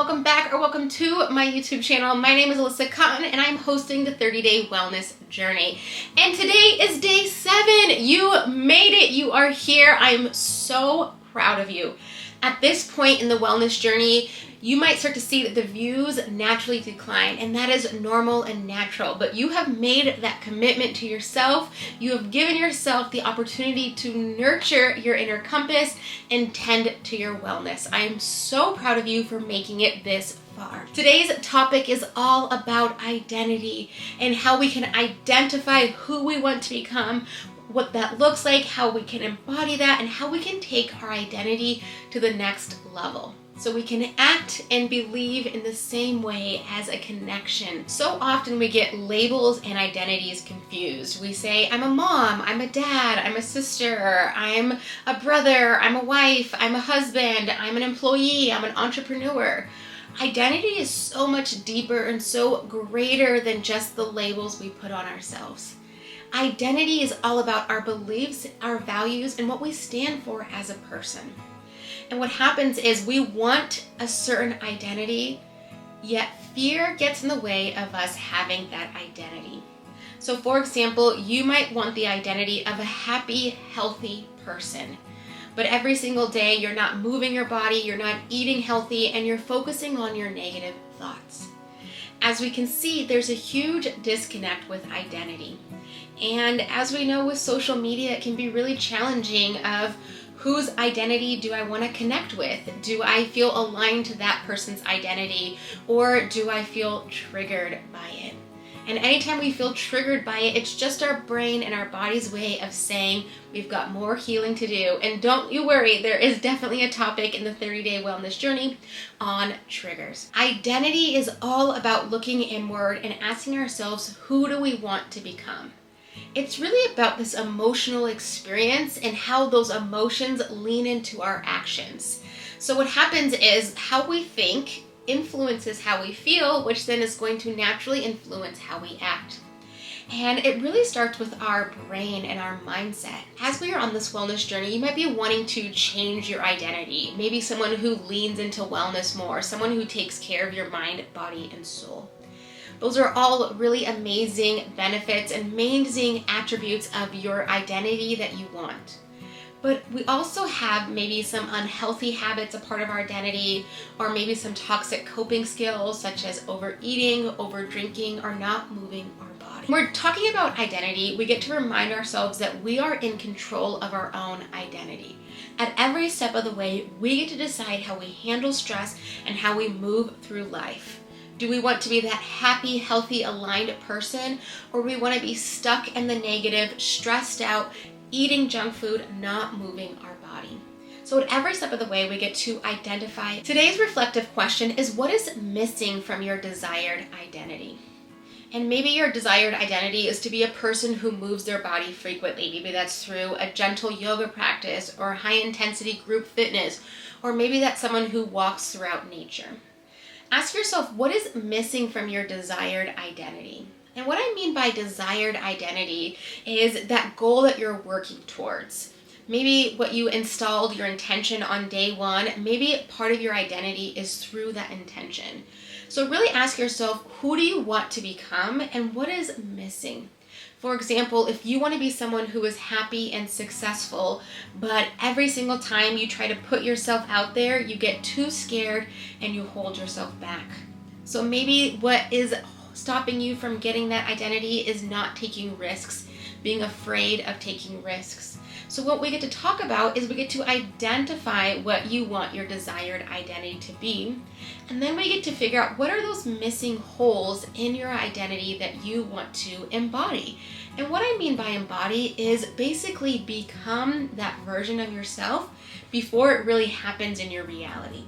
welcome back or welcome to my YouTube channel. My name is Alyssa Cotton and I'm hosting the 30-Day Wellness Journey. And today is day 7. You made it. You are here. I'm so proud of you. At this point in the wellness journey, you might start to see that the views naturally decline, and that is normal and natural. But you have made that commitment to yourself. You have given yourself the opportunity to nurture your inner compass and tend to your wellness. I am so proud of you for making it this far. Today's topic is all about identity and how we can identify who we want to become, what that looks like, how we can embody that, and how we can take our identity to the next level. So we can act and believe in the same way as a connection. So often we get labels and identities confused. We say, I'm a mom, I'm a dad, I'm a sister, I'm a brother, I'm a wife, I'm a husband, I'm an employee, I'm an entrepreneur. Identity is so much deeper and so greater than just the labels we put on ourselves. Identity is all about our beliefs, our values, and what we stand for as a person. And what happens is we want a certain identity, yet fear gets in the way of us having that identity. So for example, you might want the identity of a happy, healthy person. But every single day you're not moving your body, you're not eating healthy, and you're focusing on your negative thoughts. As we can see, there's a huge disconnect with identity. And as we know with social media, it can be really challenging of whose identity do I want to connect with? Do I feel aligned to that person's identity, or do I feel triggered by it? And anytime we feel triggered by it, it's just our brain and our body's way of saying we've got more healing to do. And don't you worry, there is definitely a topic in the 30-Day Wellness Journey on triggers. Identity is all about looking inward and asking ourselves, who do we want to become? It's really about this emotional experience and how those emotions lean into our actions. So what happens is how we think influences how we feel, which then is going to naturally influence how we act. And it really starts with our brain and our mindset. As we are on this wellness journey, you might be wanting to change your identity. Maybe someone who leans into wellness more, someone who takes care of your mind, body, and soul. Those are all really amazing benefits and amazing attributes of your identity that you want. But we also have maybe some unhealthy habits a part of our identity, or maybe some toxic coping skills such as overeating, overdrinking, or not moving our body. When we're talking about identity, we get to remind ourselves that we are in control of our own identity. At every step of the way, we get to decide how we handle stress and how we move through life. Do we want to be that happy, healthy, aligned person, or we want to be stuck in the negative, stressed out, eating junk food, not moving our body? So at every step of the way, we get to identify. Today's reflective question is, what is missing from your desired identity? And maybe your desired identity is to be a person who moves their body frequently. Maybe that's through a gentle yoga practice or high-intensity group fitness, or maybe that's someone who walks throughout nature. Ask yourself, what is missing from your desired identity? And what I mean by desired identity is that goal that you're working towards. Maybe what you installed your intention on day 1, maybe part of your identity is through that intention. So really ask yourself, who do you want to become and what is missing? For example, if you want to be someone who is happy and successful, but every single time you try to put yourself out there, you get too scared and you hold yourself back. So maybe what is stopping you from getting that identity is not taking risks, being afraid of taking risks. So what we get to talk about is we get to identify what you want your desired identity to be, and then we get to figure out what are those missing holes in your identity that you want to embody. And what I mean by embody is basically become that version of yourself before it really happens in your reality.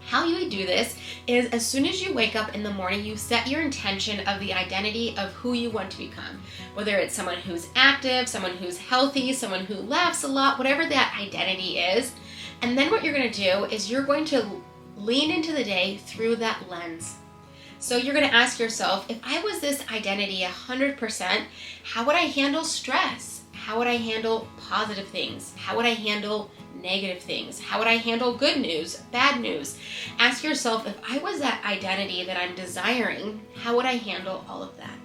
How you would do this is as soon as you wake up in the morning, you set your intention of the identity of who you want to become. Whether it's someone who's active, someone who's healthy, someone who laughs a lot, whatever that identity is. And then what you're going to do is you're going to lean into the day through that lens. So you're going to ask yourself, if I was this identity 100%, how would I handle stress? How would I handle positive things? How would I handle negative things? How would I handle good news, bad news? Ask yourself, if I was that identity that I'm desiring, how would I handle all of that?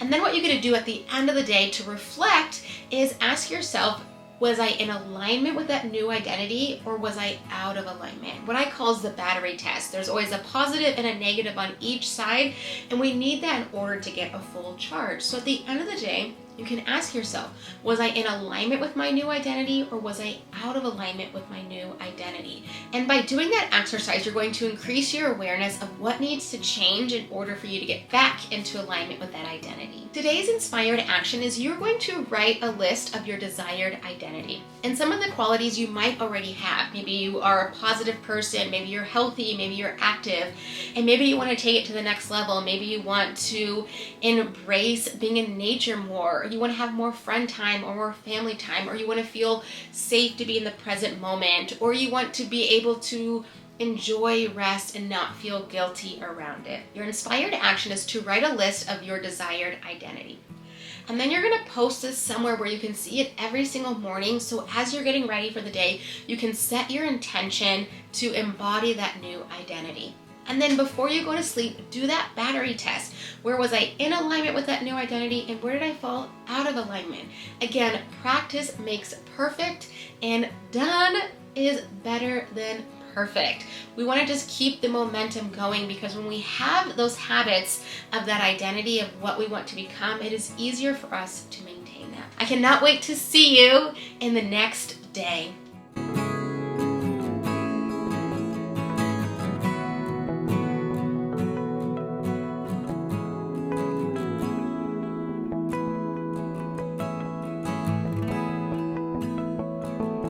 And then what you're going to do at the end of the day to reflect is ask yourself, was I in alignment with that new identity, or was I out of alignment? What I call is the battery test. There's always a positive and a negative on each side, and we need that in order to get a full charge. So at the end of the day, you can ask yourself, was I in alignment with my new identity, or was I out of alignment with my new identity? And by doing that exercise, you're going to increase your awareness of what needs to change in order for you to get back into alignment with that identity. Today's inspired action is you're going to write a list of your desired identity. And some of the qualities you might already have. Maybe you are a positive person, maybe you're healthy, maybe you're active, and maybe you want to take it to the next level. Maybe you want to embrace being in nature more. You want to have more friend time or more family time, or you want to feel safe to be in the present moment, or you want to be able to enjoy rest and not feel guilty around it. Your inspired action is to write a list of your desired identity. And then you're going to post this somewhere where you can see it every single morning. So as you're getting ready for the day, you can set your intention to embody that new identity. And then before you go to sleep, do that battery test. Where was I in alignment with that new identity, and where did I fall out of alignment? Again, practice makes perfect, and done is better than perfect. We want to just keep the momentum going, because when we have those habits of that identity of what we want to become, it is easier for us to maintain that. I cannot wait to see you in the next day.